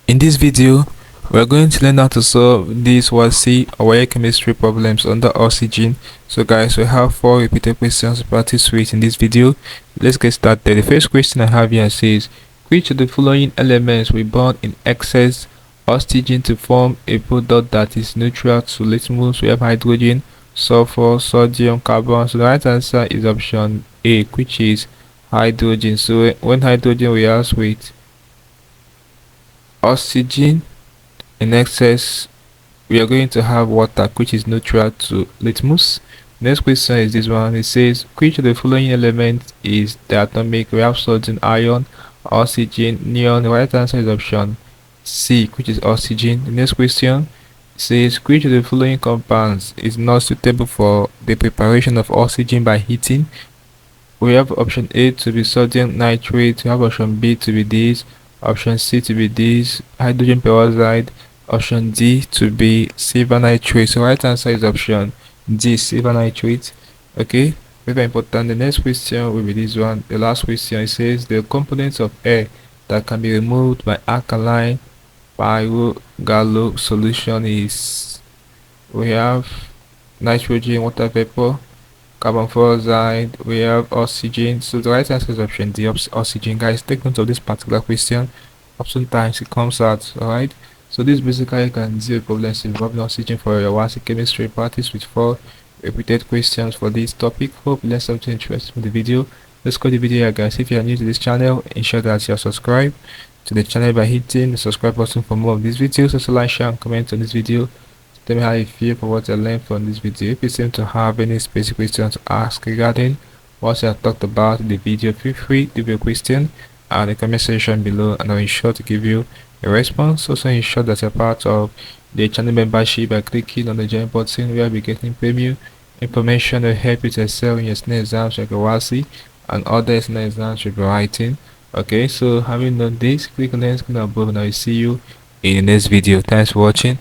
In this video, we are going to learn how to solve these WASSCE or WAEC chemistry problems under oxygen. So guys, we have 4 repeated questions to practice with in this video. Let's get started. The first question I have here says, which of the following elements will bond in excess oxygen to form a product that is neutral to litmus? We have hydrogen, sulfur, sodium, carbon. So the right answer is option A, which is hydrogen. So when hydrogen reacts with oxygen in excess, we are going to have water, which is neutral to litmus. Next question is this one. It says, which of the following elements is diatomic? We have sodium, iron, oxygen, neon. The right answer is option C, which is oxygen. The next question says, which of the following compounds is not suitable for the preparation of oxygen by heating? We have option A to be sodium nitrate. We have option B to be this, option C to be this, hydrogen peroxide, option D to be silver nitrate. So right answer is option D, silver nitrate. Okay, very important. The next question will be this one. The last question, it says the components of air that can be removed by alkaline pyrogallo solution is, we have nitrogen, water vapor, carbon dioxide, we have oxygen. So the right answer is option D, oxygen. Guys, take note of this particular question. Oftentimes it comes out. Alright, so this basically you can deal with problems involving oxygen for your WASSCE chemistry practice with 4 repeated questions for this topic. Hope you learned something interesting from the video. Let's go to the video here, guys. If you are new to this channel, ensure that you are subscribed to the channel by hitting the subscribe button for more of these videos. Also like, share and comment on this video. Tell me how you feel for what I learned from this video. If you seem to have any specific questions to ask regarding what I have talked about in the video, feel free to leave your question in the comment section below, and I'll ensure to give you a response. Also ensure that you're part of the channel membership by clicking on the join button, where you'll be getting premium information that will help you to excel in your SNE exams like WASSCE and other SNE exams you'll be writing. Okay, so having done this, click on the screen above and I will see you in the next video. Thanks for watching.